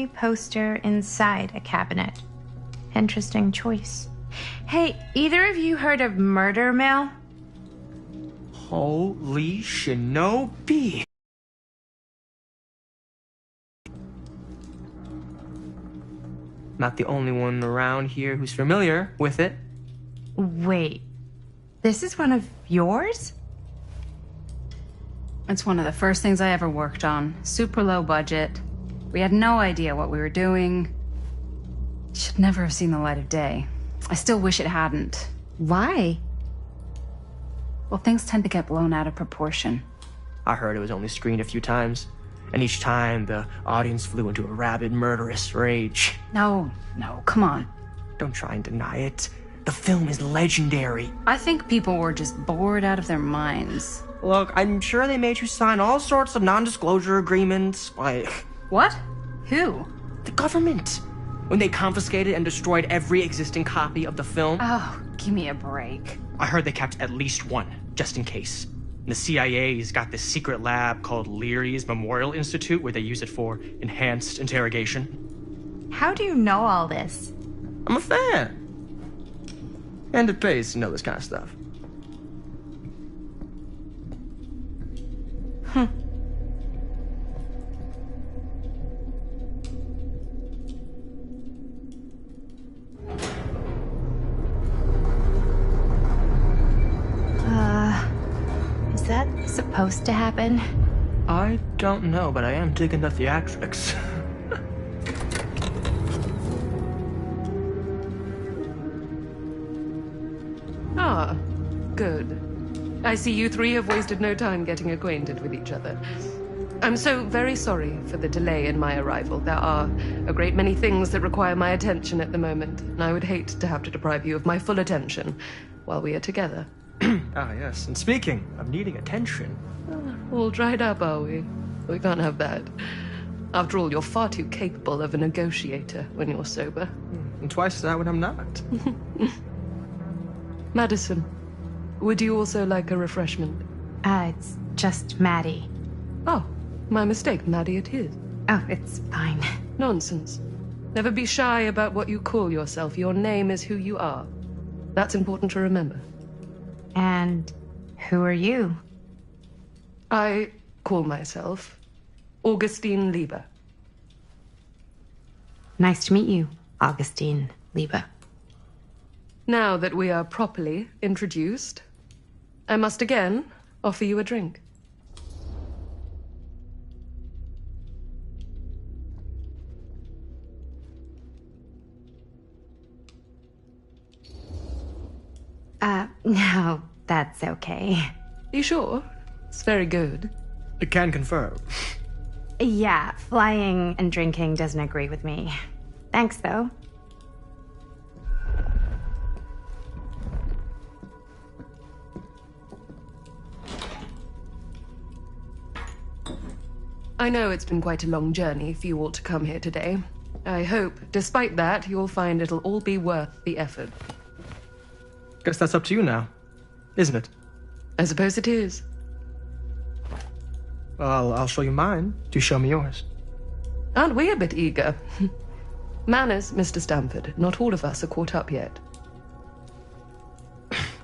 poster inside a cabinet. Interesting choice. Hey, either of you heard of Murder Mill? Holy shinobi. Not the only one around here who's familiar with it. Wait, this is one of yours? It's one of the first things I ever worked on. Super low budget. We had no idea what we were doing. It should never have seen the light of day. I still wish it hadn't. Why? Well, things tend to get blown out of proportion. I heard it was only screened a few times, and each time the audience flew into a rabid, murderous rage. No, come on. Don't try and deny it. The film is legendary. I think people were just bored out of their minds. Look, I'm sure they made you sign all sorts of non-disclosure agreements, like... What? Who? The government. When they confiscated and destroyed every existing copy of the film. Oh, give me a break. I heard they kept at least one, just in case. The CIA's got this secret lab called Leary's Memorial Institute where they use it for enhanced interrogation. How do you know all this? I'm a fan. And it pays to know this kind of stuff. Is that supposed to happen? I don't know, but I am digging the theatrics. Ah, good. I see you three have wasted no time getting acquainted with each other. I'm so very sorry for the delay in my arrival. There are a great many things that require my attention at the moment, and I would hate to have to deprive you of my full attention while we are together. Ah, yes. And speaking of needing attention... All dried up, are we? We can't have that. After all, you're far too capable of a negotiator when you're sober. And twice that when I'm not. Madison, would you also like a refreshment? It's just Maddie. Oh, my mistake. Maddie it is. Oh, it's fine. Nonsense. Never be shy about what you call yourself. Your name is who you are. That's important to remember. And who are you? I call myself Augustine Lieber. Nice to meet you, Augustine Lieber. Now that we are properly introduced, I must again offer you a drink. No, that's okay. You sure? It's very good. I can confirm. Yeah, flying and drinking doesn't agree with me. Thanks, though. I know it's been quite a long journey for you all to come here today. I hope, despite that, you'll find it'll all be worth the effort. Guess that's up to you now, isn't it? I suppose it is. Well, I'll show you mine. Do show me yours. Aren't we a bit eager? Manners, Mr. Stamford. Not all of us are caught up yet.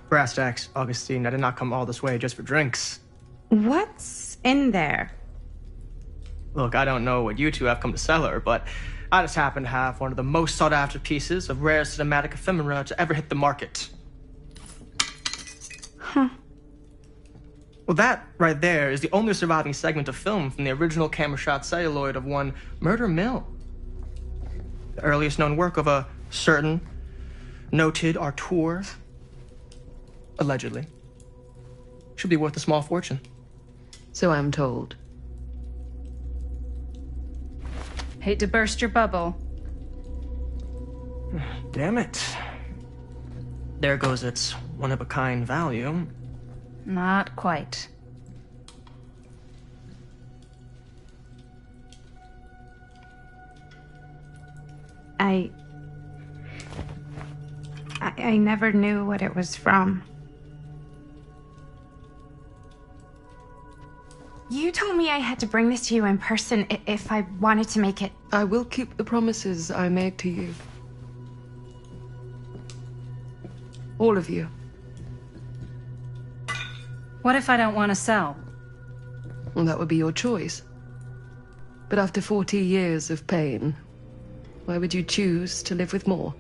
Brass tacks, Augustine. I did not come all this way just for drinks. What's in there? Look, I don't know what you two have come to cellar, but I just happen to have one of the most sought-after pieces of rare cinematic ephemera to ever hit the market. Huh. Well, that right there is the only surviving segment of film from the original camera shot celluloid of one Murder Mill. The earliest known work of a certain noted auteur, allegedly. Should be worth a small fortune. So I'm told. Hate to burst your bubble. Damn it. There goes its one-of-a-kind value. Not quite. I never knew what it was from. You told me I had to bring this to you in person if I wanted to make it. I will keep the promises I made to you. All of you. What if I don't want to sell? Well, that would be your choice. But after 40 years of pain, why would you choose to live with more?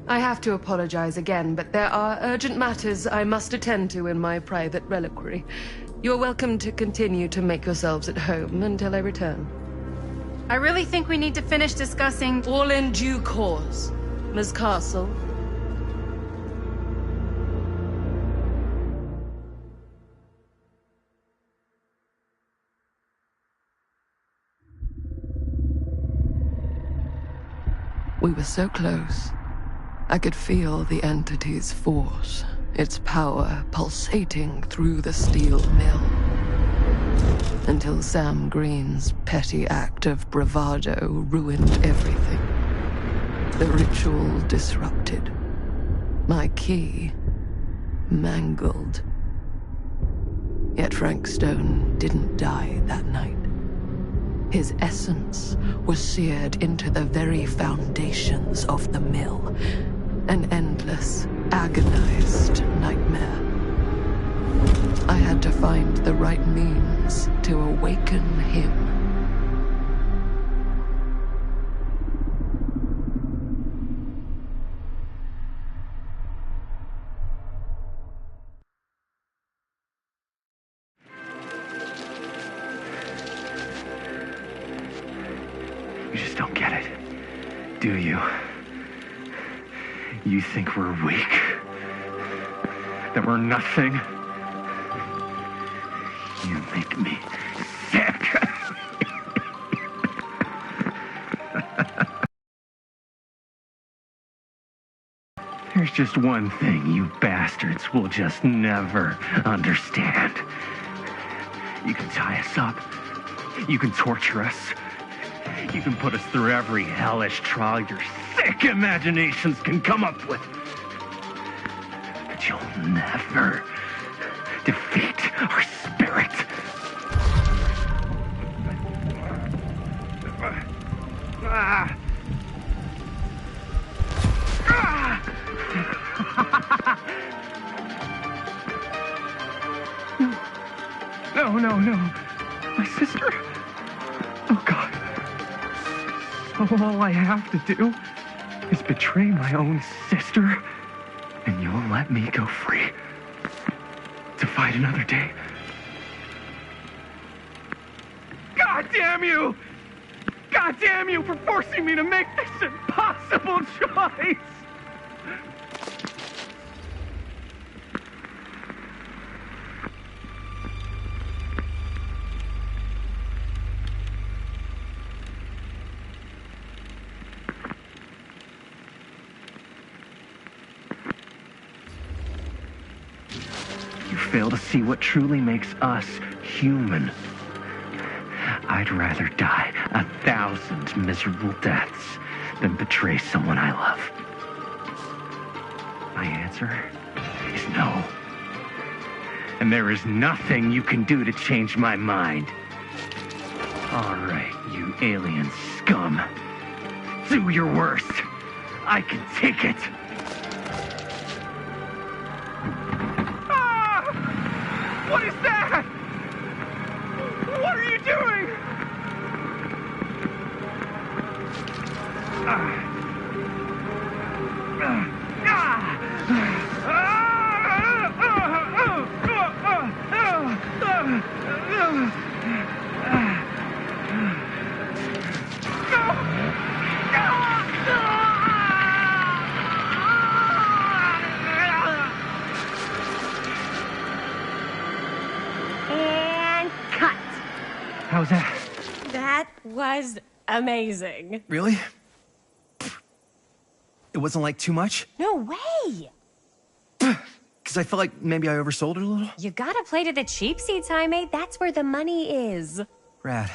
I have to apologize again, but there are urgent matters I must attend to in my private reliquary. You're welcome to continue to make yourselves at home until I return. I really think we need to finish discussing... All in due course, Ms. Castle. We were so close. I could feel the entity's force, its power pulsating through the steel mill. Until Sam Green's petty act of bravado ruined everything. The ritual disrupted. My key mangled. Yet Frank Stone didn't die that night. His essence was seared into the very foundations of the mill. An endless, agonized nightmare. I had to find the right means to awaken him. You just don't get it, do you? You think we're weak? That we're nothing? You make me sick! There's just one thing you bastards will just never understand. You can tie us up. You can torture us. You can put us through every hellish trial your sick imaginations can come up with. But you'll never defeat our spirit. No. My sister. Oh, God. All I have to do is betray my own sister, and you'll let me go free to fight another day. God damn you! God damn you for forcing me to make this impossible choice! Fail to see what truly makes us human. I'd rather die 1,000 miserable deaths than betray someone I love. My answer is no. And there is nothing you can do to change my mind. All right, you alien scum. Do your worst. I can take it. What is that? What are you doing? How's that? That was amazing. Really? It wasn't like too much? No way! Because I felt like maybe I oversold it a little? You gotta play to the cheap seats, Jaime. That's where the money is. Rad.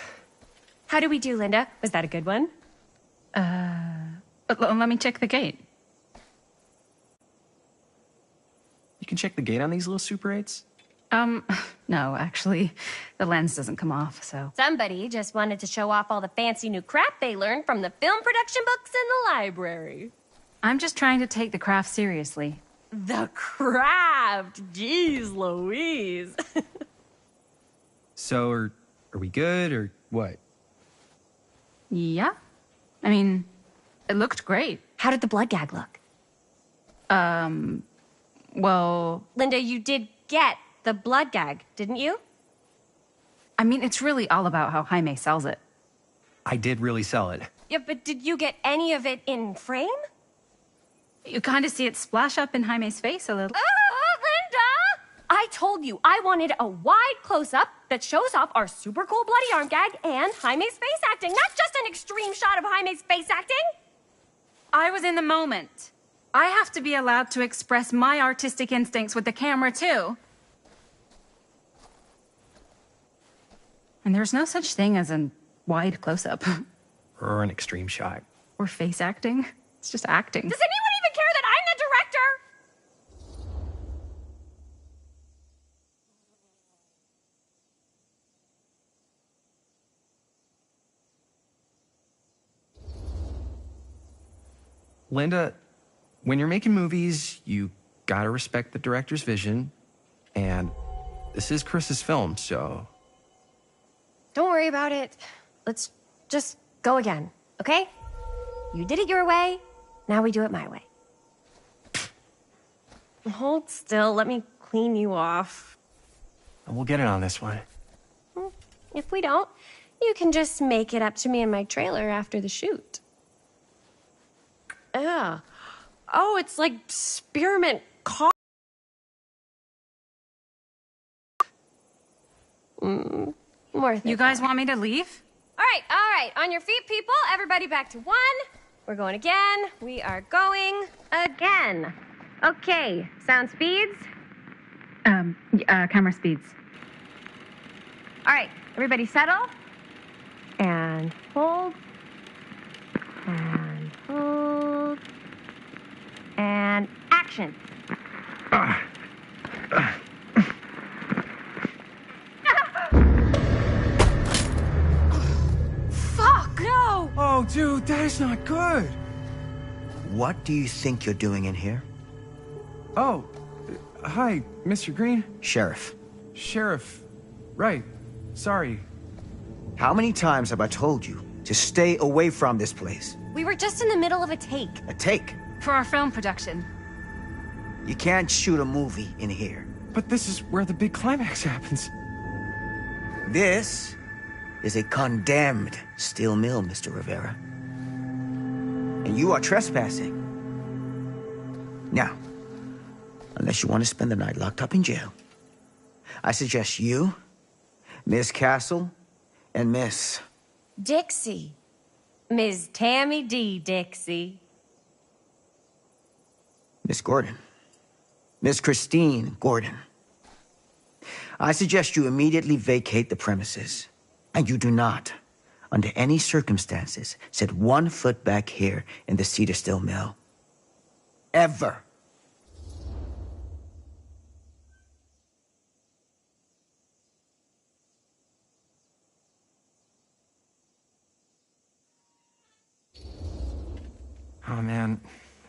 How do we do, Linda? Was that a good one? Let me check the gate. You can check the gate on these little Super 8s? No, actually, the lens doesn't come off, so. Somebody just wanted to show off all the fancy new crap they learned from the film production books in the library. I'm just trying to take the craft seriously. The craft! Jeez Louise. So, are we good, or what? Yeah? I mean, it looked great. How did the blood gag look? Well, Linda, you did get the blood gag, didn't you? I mean, it's really all about how Jaime sells it. I did really sell it. Yeah, but did you get any of it in frame? You kind of see it splash up in Jaime's face a little. Oh, Linda! I told you I wanted a wide close-up that shows off our super cool bloody arm gag and Jaime's face acting, not just an extreme shot of Jaime's face acting. I was in the moment. I have to be allowed to express my artistic instincts with the camera, too. And there's no such thing as a wide close-up. Or an extreme shot. Or face acting. It's just acting. Does anyone even care that I'm the director? Linda, when you're making movies, you gotta respect the director's vision. And this is Chris's film, so... Don't worry about it. Let's just go again, okay? You did it your way, now we do it my way. Hold still, let me clean you off. We'll get it on this one. If we don't, you can just make it up to me in my trailer after the shoot. Ugh. Oh, it's like spearmint coffee. Worth it. You guys want me to leave? All right. On your feet, people. Everybody back to one. We're going again. We are going again. Okay, sound speeds. Camera speeds. All right, everybody settle. And hold. And hold. And action. Fuck, no! Oh, dude, that is not good. What do you think you're doing in here? Oh, hi, Mr. Green. Sheriff. Sheriff. Right. Sorry. How many times have I told you to stay away from this place? We were just in the middle of a take. A take. For our film production. You can't shoot a movie in here. But this is where the big climax happens. This is a condemned steel mill, Mr. Rivera. And you are trespassing. Now, unless you want to spend the night locked up in jail, I suggest you, Miss Castle, and Miss... Dixie. Ms. Tammy D. Dixie. Miss Gordon. Miss Christine Gordon. I suggest you immediately vacate the premises. And you do not, under any circumstances, set 1 foot back here in the Cedar Steel Mill. Ever. Oh, man.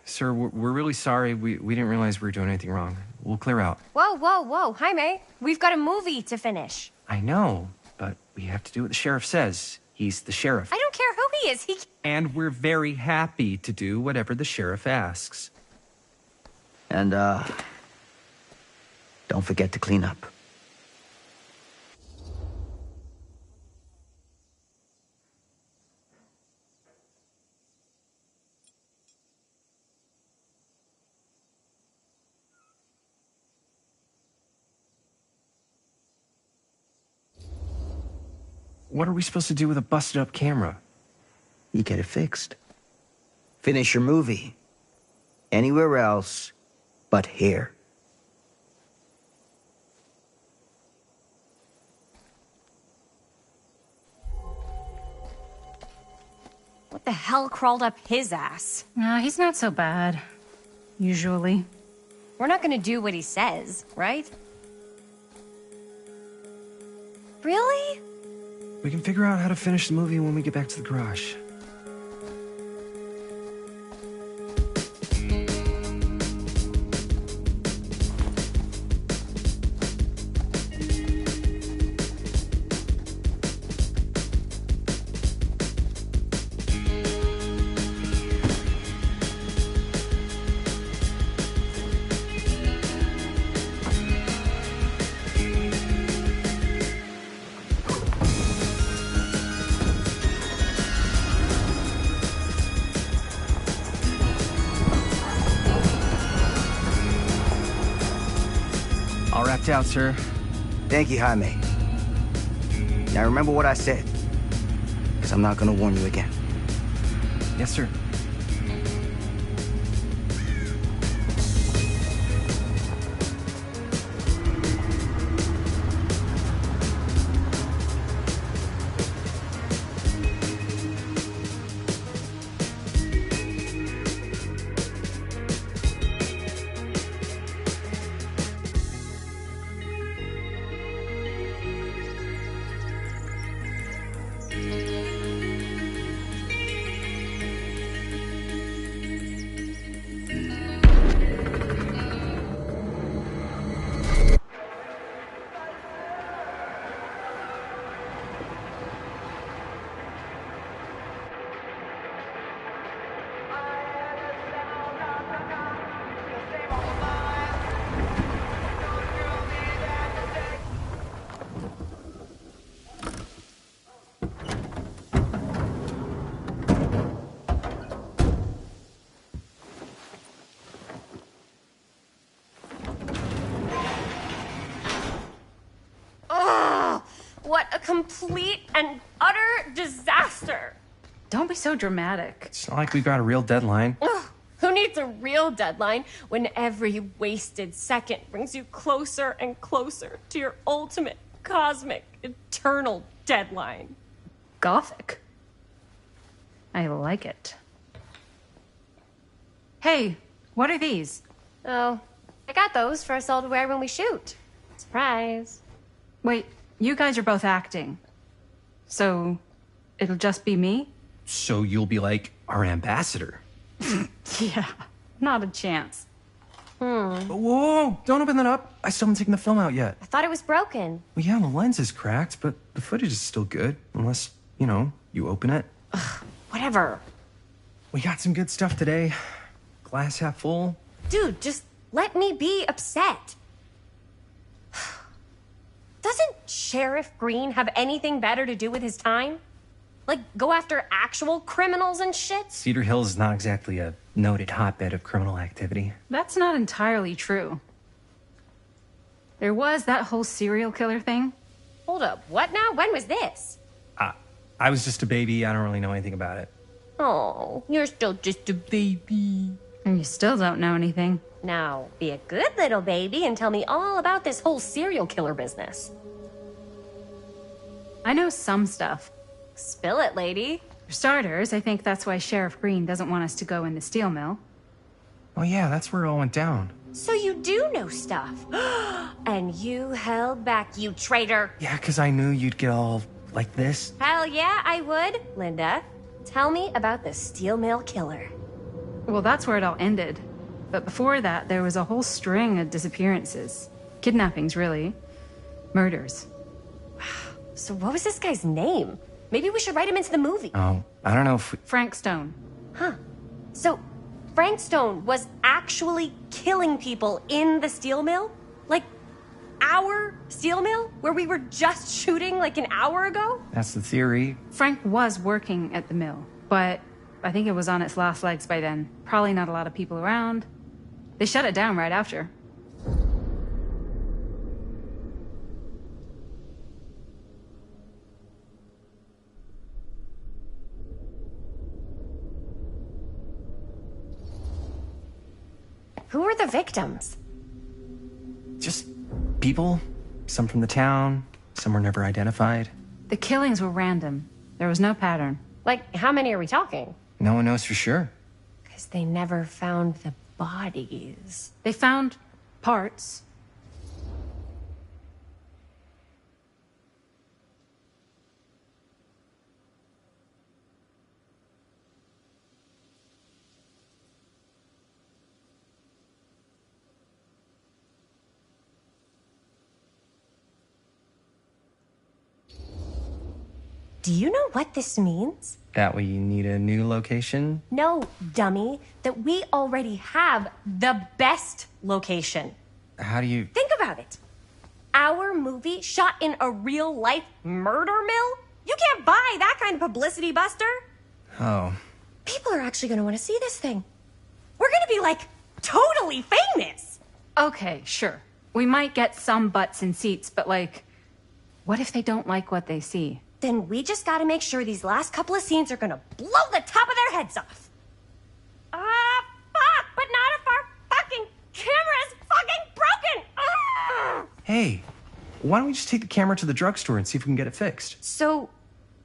Sir, we're really sorry. We didn't realize we were doing anything wrong. We'll clear out. Whoa. Jaime, we've got a movie to finish. I know, but we have to do what the sheriff says. He's the sheriff. I don't care who he is. And we're very happy to do whatever the sheriff asks. And, don't forget to clean up. What are we supposed to do with a busted-up camera? You get it fixed. Finish your movie. Anywhere else but here. What the hell crawled up his ass? He's not so bad. Usually. We're not gonna do what he says, right? Really? We can figure out how to finish the movie when we get back to the garage. All wrapped out, sir. Thank you, Jaime. Now remember what I said, because I'm not gonna warn you again. Yes, sir. What a complete and utter disaster! Don't be so dramatic. It's not like we've got a real deadline. Ugh, who needs a real deadline when every wasted second brings you closer and closer to your ultimate, cosmic, eternal deadline? Gothic. I like it. Hey, what are these? Oh, I got those for us all to wear when we shoot. Surprise. Wait, you guys are both acting. So, it'll just be me? So you'll be like our ambassador. Yeah, not a chance. Whoa, don't open that up. I still haven't taken the film out yet. I thought it was broken. Well, yeah, the lens is cracked, but the footage is still good. Unless, you open it. Whatever. We got some good stuff today. Glass half full. Dude, just let me be upset. Doesn't Sheriff Green have anything better to do with his time? Like, go after actual criminals and shit? Cedar Hills is not exactly a noted hotbed of criminal activity. That's not entirely true. There was that whole serial killer thing. Hold up, what now? When was this? I was just a baby. I don't really know anything about it. Oh, you're still just a baby. And you still don't know anything. Now, be a good little baby and tell me all about this whole serial killer business. I know some stuff. Spill it, lady. For starters, I think that's why Sheriff Green doesn't want us to go in the steel mill. Oh yeah, that's where it all went down. So you do know stuff. And you held back, you traitor. Yeah, because I knew you'd get all like this. Hell yeah, I would. Linda, tell me about the steel mill killer. Well, that's where it all ended. But before that, there was a whole string of disappearances. Kidnappings, really. Murders. So what was this guy's name? Maybe we should write him into the movie. Oh, I don't know if we... Frank Stone. Huh. So Frank Stone was actually killing people in the steel mill? Like, our steel mill? Where we were just shooting like an hour ago? That's the theory. Frank was working at the mill, but I think it was on its last legs by then. Probably not a lot of people around. They shut it down right after. Who were the victims? Just people. Some from the town. Some were never identified. The killings were random. There was no pattern. Like, how many are we talking? No one knows for sure. Because they never found the bodies. They found parts. Do you know what this means? That we need a new location? No, dummy. That we already have the best location. How do you... Think about it. Our movie shot in a real-life murder mill? You can't buy that kind of publicity, Buster. Oh. People are actually going to want to see this thing. We're going to be, like, totally famous. Okay, sure. We might get some butts in seats, but, like, what if they don't like what they see? Then we just got to make sure these last couple of scenes are going to blow the top of their heads off. Fuck, but not if our fucking camera's fucking broken. Hey, why don't we just take the camera to the drugstore and see if we can get it fixed? So,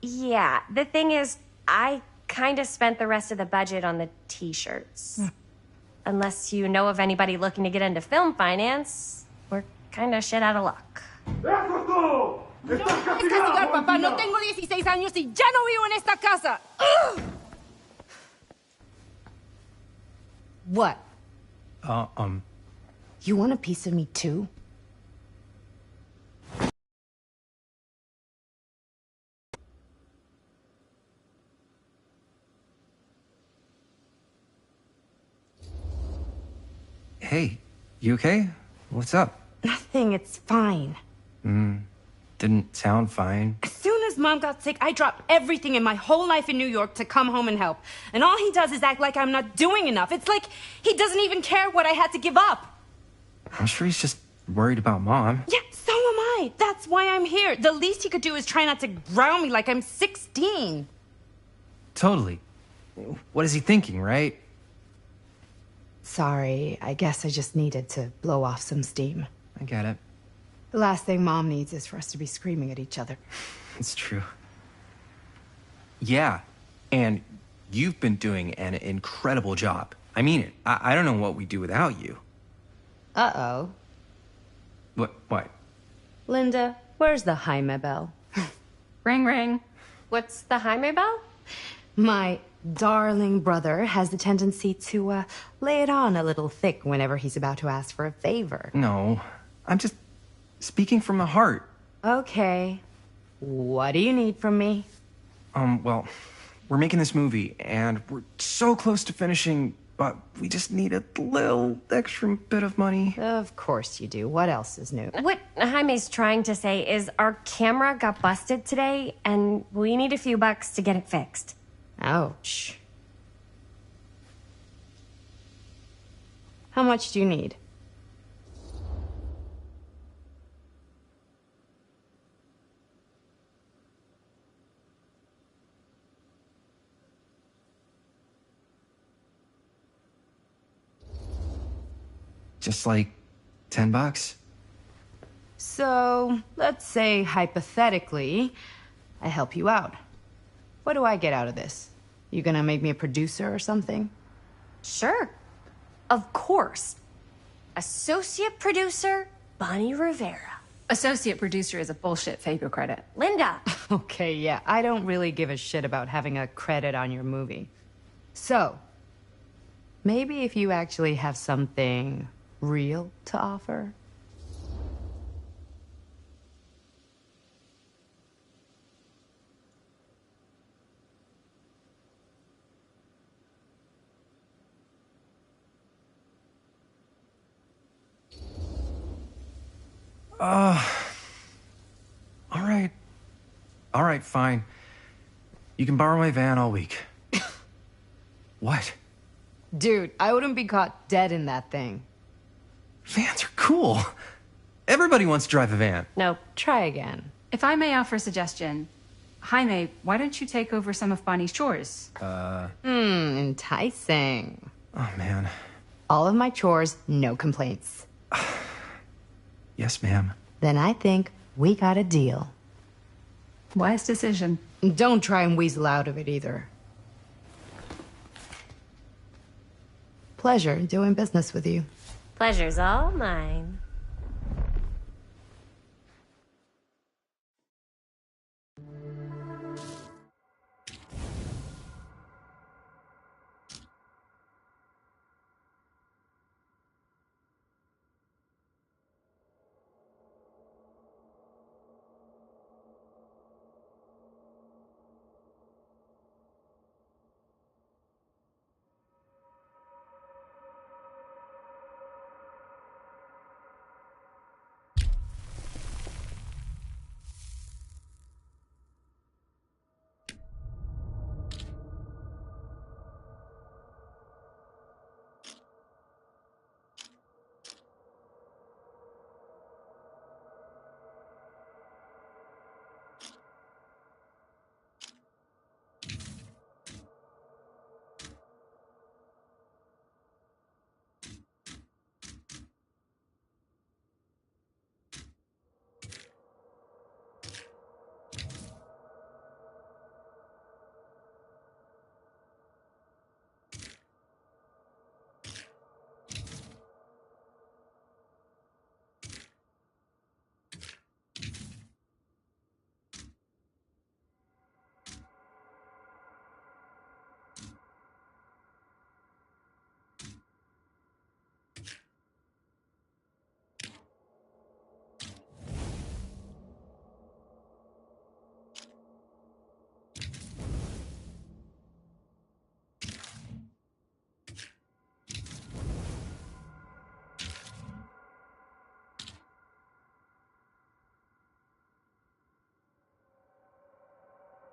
yeah, the thing is, I kind of spent the rest of the budget on the t-shirts. Unless you know of anybody looking to get into film finance, we're kind of shit out of luck. Estás castigar, papá. No tengo 16 años y ya no vivo en esta casa. What? Um... You want a piece of me too? Hey, you okay? What's up? Nothing, it's fine. Didn't sound fine. As soon as Mom got sick, I dropped everything in my whole life in New York to come home and help. And all he does is act like I'm not doing enough. It's like he doesn't even care what I had to give up. I'm sure he's just worried about Mom. Yeah, so am I. That's why I'm here. The least he could do is try not to ground me like I'm 16. Totally. What is he thinking, right? Sorry, I guess I just needed to blow off some steam. I get it. The last thing Mom needs is for us to be screaming at each other. It's true. Yeah, and you've been doing an incredible job. I mean it. I don't know what we'd do without you. Uh-oh. What? Linda, where's the Jaime bell? Ring, ring. What's the Jaime bell? My darling brother has the tendency to lay it on a little thick whenever he's about to ask for a favor. No, I'm just speaking from the heart. Okay. What do you need from me? Well, we're making this movie, and we're so close to finishing, but we just need a little extra bit of money. Of course you do. What else is new? What Jaime's trying to say is our camera got busted today, and we need a few bucks to get it fixed. Ouch. How much do you need? Just like $10. So, let's say hypothetically, I help you out. What do I get out of this? You gonna make me a producer or something? Sure. Of course. Associate producer, Bonnie Rivera. Associate producer is a bullshit Fago credit. Linda. Okay, yeah, I don't really give a shit about having a credit on your movie. So, maybe if you actually have something real to offer? All right, fine. You can borrow my van all week. What? Dude, I wouldn't be caught dead in that thing. Vans are cool. Everybody wants to drive a van. Nope. Try again. If I may offer a suggestion, Jaime, why don't you take over some of Bonnie's chores? Enticing. Oh, man. All of my chores, no complaints. Yes, ma'am. Then I think we got a deal. Wise decision. Don't try and weasel out of it either. Pleasure doing business with you. Pleasure's all mine.